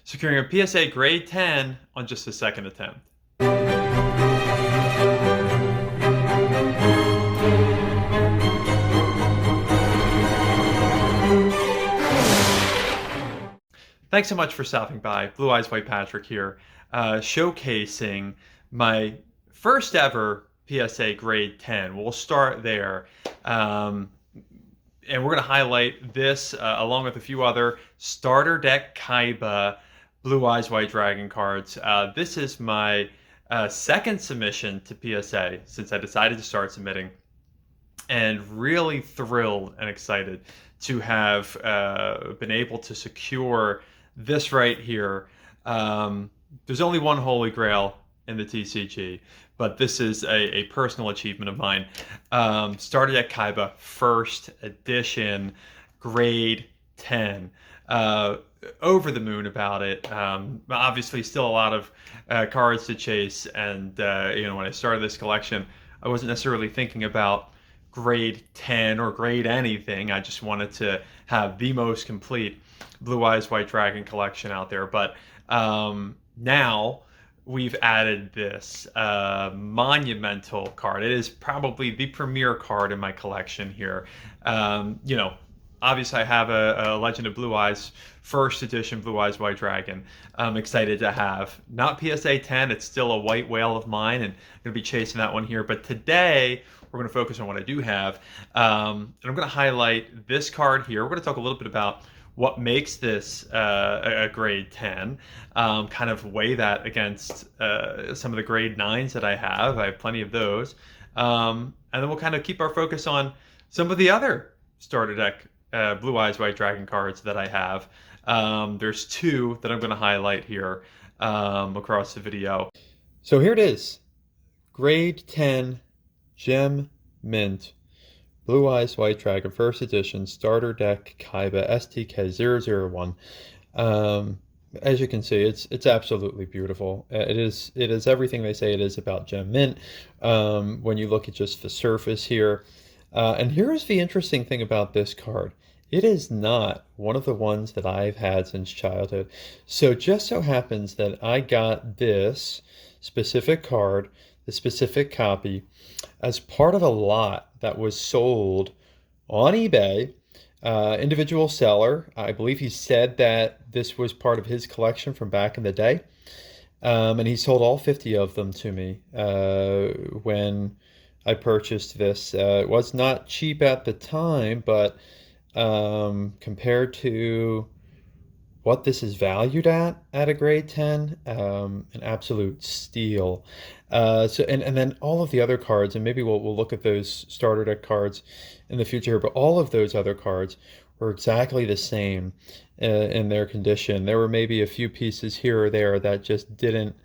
securing a PSA Grade 10 on just the second attempt. Thanks so much for stopping by. Blue Eyes White Patrick here, showcasing my first ever PSA Grade 10. We'll start there. And we're going to highlight this along with a few other starter deck Kaiba Blue Eyes White Dragon cards. This is my second submission to PSA since I decided to start submitting, and really thrilled and excited to have been able to secure this right here. There's only one Holy Grail in the TCG, but this is a personal achievement of mine. Started at Kaiba, first edition, grade 10. Over the moon about it. Obviously, still a lot of cards to chase, and when I started this collection, I wasn't necessarily thinking about grade 10 or grade anything. I just wanted to have the most complete Blue Eyes White Dragon collection out there. But now we've added this monumental card. It is probably the premier card in my collection here. Obviously I have a Legend of Blue Eyes first edition Blue Eyes White Dragon. I'm excited to have. Not PSA 10, it's still a white whale of mine, and I'm going to be chasing that one here. But today we're going to focus on what I do have. And I'm going to highlight this card here. We're going to talk a little bit about what makes this a grade 10, kind of weigh that against some of the grade 9s that I have. I have plenty of those. And then we'll kind of keep our focus on some of the other starter deck Blue Eyes White Dragon cards that I have. There's two that I'm going to highlight here across the video. So here it is. Grade 10 Gem Mint Blue Eyes White Dragon first edition starter deck Kaiba SDK-001. As you can see, it's absolutely beautiful. It is everything they say it is about Gem Mint. When you look at just the surface here, and here's the interesting thing about this card. It is not one of the ones that I've had since childhood. So just so happens that I got this specific card, the specific copy, as part of a lot that was sold on eBay. Individual seller, I believe he said that this was part of his collection from back in the day. And he sold all 50 of them to me when I purchased this. It was not cheap at the time, but compared to what this is valued at a grade 10, an absolute steal. And then all of the other cards, and maybe we'll look at those starter deck cards in the future, but all of those other cards were exactly the same in their condition. There were maybe a few pieces here or there that just didn't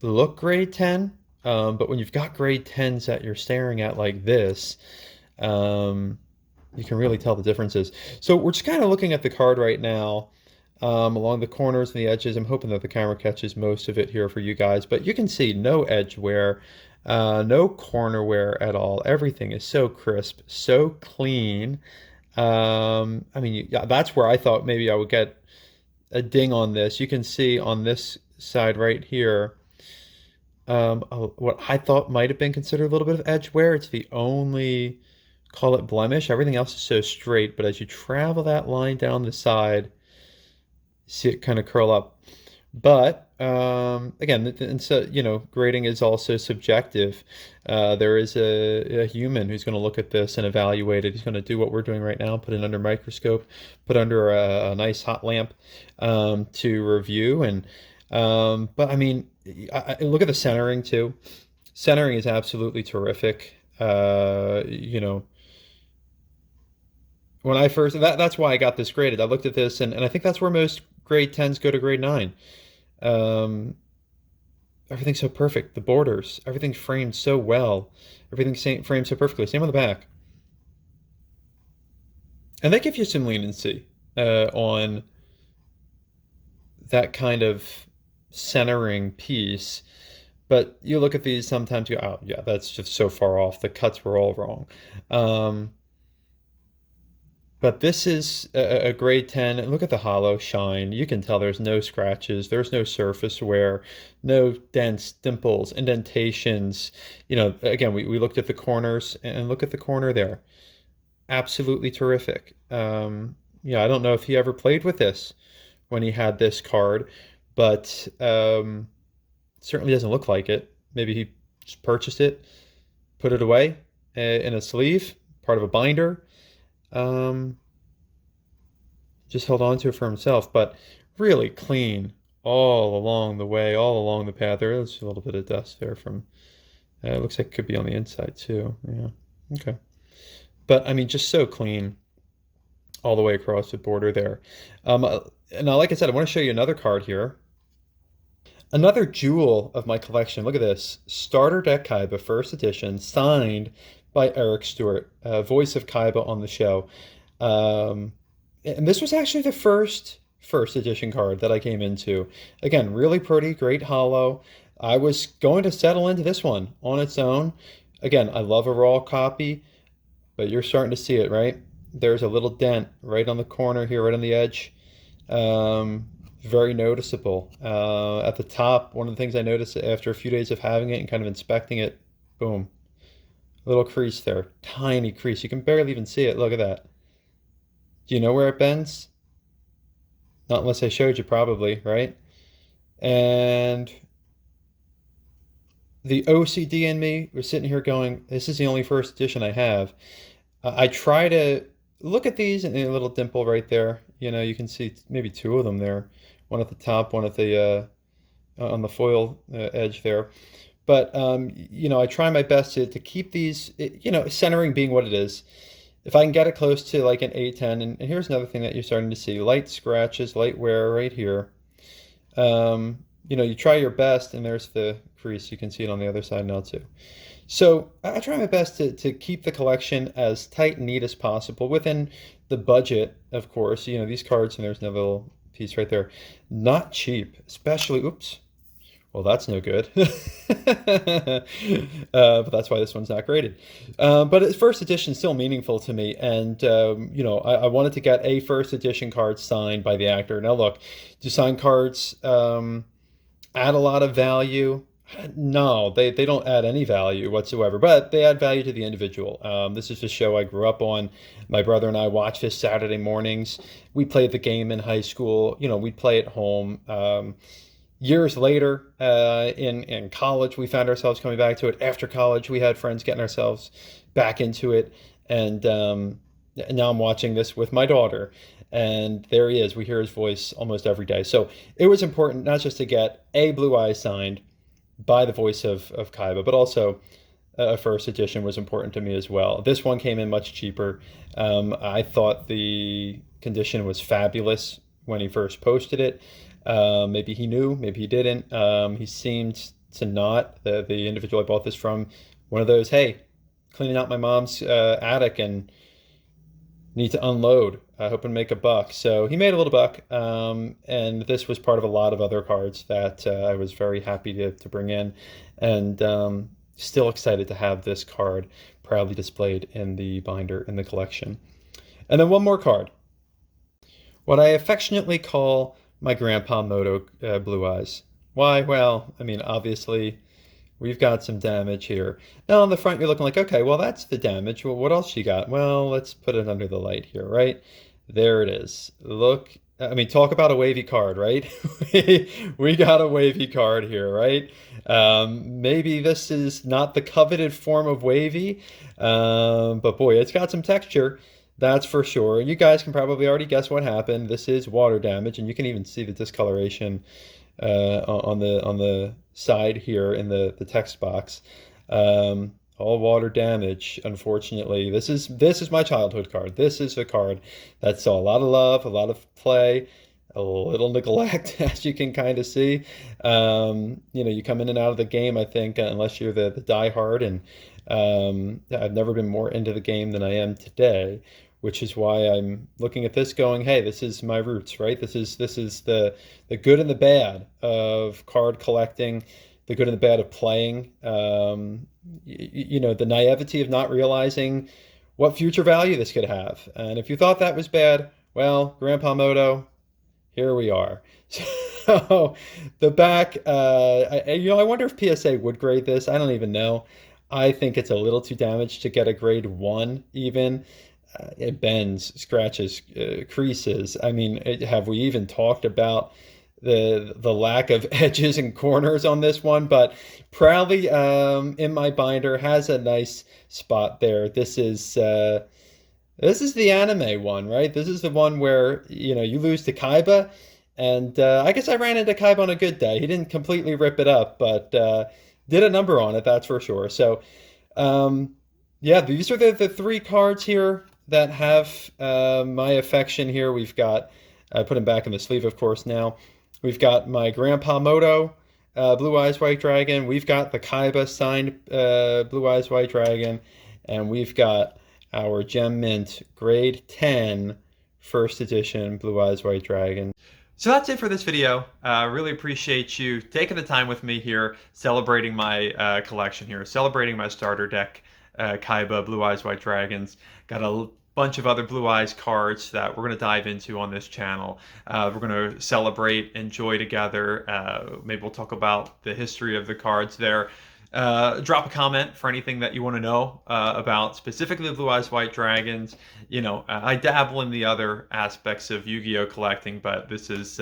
look grade 10, but when you've got grade 10s that you're staring at like this, you can really tell the differences. So we're just kind of looking at the card right now. Along the corners and the edges. I'm hoping that the camera catches most of it here for you guys, but you can see no edge wear, no corner wear at all. Everything is so crisp, so clean. That's where I thought maybe I would get a ding on this. You can see on this side right here, what I thought might have been considered a little bit of edge wear. It's the only, call it blemish. Everything else is so straight, but as you travel that line down the side, see it kind of curl up. But again, and so grading is also subjective. There is a human who's going to look at this and evaluate it. He's going to do what we're doing right now, put it under microscope, put under a nice hot lamp to review. And but I mean, look at the centering too. Centering is absolutely terrific. When I first, that's why I got this graded. I looked at this, and I think that's where most grade 10s go to grade 9. Everything's so perfect. The borders, everything's framed so well. Everything's framed so perfectly. Same on the back. And they give you some leniency on that kind of centering piece. But you look at these sometimes, you go, oh, yeah, that's just so far off. The cuts were all wrong. But this is a grade 10. And look at the hollow shine. You can tell there's no scratches, there's no surface wear, no dents, dimples, indentations. You know, again, we looked at the corners and look at the corner there. Absolutely terrific. Yeah, I don't know if he ever played with this when he had this card, but certainly doesn't look like it. Maybe he just purchased it, put it away in a sleeve, part of a binder. Um, just held on to it for himself, but really clean all along the way, all along the path. There's a little bit of dust there from, it looks like it could be on the inside too. Yeah. Okay. But I mean, just so clean all the way across the border there. Now, like I said, I want to show you another card here. Another jewel of my collection. Look at this. Starter Deck Kaiba, first edition, signed by Eric Stewart, voice of Kaiba on the show. And this was actually the first edition card that I came into. Again, really pretty, great hollow. I was going to settle into this one on its own. Again, I love a raw copy, but you're starting to see it, right? There's a little dent right on the corner here, right on the edge. Very noticeable. At the top, one of the things I noticed after a few days of having it and kind of inspecting it, boom, little crease there, tiny crease. You can barely even see it. Look at that. Do you know where it bends? Not unless I showed you, probably, right? And the OCD in me was sitting here going, this is the only first edition I have. I try to look at these and a little dimple right there. You know, you can see maybe two of them there. One at the top, one at the on the foil edge there. But you know, I try my best to keep these, you know, centering being what it is. If I can get it close to like an 810, and here's another thing that you're starting to see, light scratches, light wear right here. You know, you try your best, and there's the crease. You can see it on the other side now too. So I try my best to keep the collection as tight and neat as possible within the budget, of course. You know, these cards, and there's another little piece right there. Not cheap, especially, oops. Well, that's no good. But that's why this one's not graded. But its first edition is still meaningful to me. And, you know, I wanted to get a first edition card signed by the actor. Now, look, do signed cards add a lot of value? No, they don't add any value whatsoever, but they add value to the individual. This is the show I grew up on. My brother and I watched this Saturday mornings. We played the game in high school. You know, we'd play at home. Years later, in college, we found ourselves coming back to it. After college, we had friends getting ourselves back into it. And now I'm watching this with my daughter. And there he is. We hear his voice almost every day. So it was important not just to get a Blue-Eyes signed by the voice of Kaiba, but also a first edition was important to me as well. This one came in much cheaper. I thought the condition was fabulous when he first posted it. Maybe he knew, maybe he didn't. He seemed to not. The individual I bought this from, one of those, hey, cleaning out my mom's attic and need to unload, hoping to make a buck. So he made a little buck, and this was part of a lot of other cards that I was very happy to bring in, and still excited to have this card proudly displayed in the binder in the collection. And then one more card, what I affectionately call my Grandpa Moto Blue-Eyes. Why? Well, I mean, obviously, we've got some damage here. Now on the front, you're looking like, okay, well, that's the damage. Well, what else you got? Well, let's put it under the light here, right? There it is. Look, I mean, talk about a wavy card, right? We got a wavy card here, right? Maybe this is not the coveted form of wavy, but boy, it's got some texture. That's for sure. You guys can probably already guess what happened. This is water damage, and you can even see the discoloration on the side here in the text box. All water damage, unfortunately. This is my childhood card. This is a card that saw a lot of love, a lot of play, a little neglect, as you can kind of see. You know, you come in and out of the game, I think, unless you're the diehard, and I've never been more into the game than I am today, which is why I'm looking at this going, hey, this is my roots, right? This is the good and the bad of card collecting, the good and the bad of playing. You know, the naivety of not realizing what future value this could have. And if you thought that was bad, well, Grandpa Moto, here we are. So the back, I wonder if PSA would grade this. I don't even know. I think it's a little too damaged to get a grade 1 even. It bends, scratches, creases. I mean, have we even talked about the lack of edges and corners on this one? But proudly in my binder has a nice spot there. This is the anime one, right? This is the one where, you lose to Kaiba. And I guess I ran into Kaiba on a good day. He didn't completely rip it up, but did a number on it, that's for sure. So, yeah, these are the three cards here that have my affection here. I put them back in the sleeve, of course, now. We've got my Grandpa Moto Blue Eyes White Dragon. We've got the Kaiba signed Blue Eyes White Dragon. And we've got our Gem Mint Grade 10 First Edition Blue Eyes White Dragon. So that's it for this video. Really appreciate you taking the time with me here, celebrating my collection here, celebrating my starter deck, Kaiba, Blue Eyes White Dragons. Got a bunch of other Blue Eyes cards that we're going to dive into on this channel. We're going to celebrate, enjoy together. Maybe we'll talk about the history of the cards there. Drop a comment for anything that you want to know about specifically Blue Eyes White Dragons. I dabble in the other aspects of Yu-Gi-Oh collecting, but this is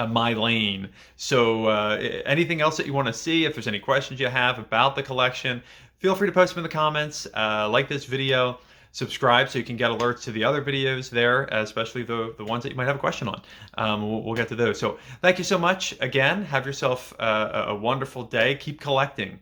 my lane. So anything else that you want to see, if there's any questions you have about the collection, feel free to post them in the comments. Like this video, subscribe so you can get alerts to the other videos there, especially the ones that you might have a question on. We'll get to those. So thank you so much again. Have yourself a wonderful day. Keep collecting.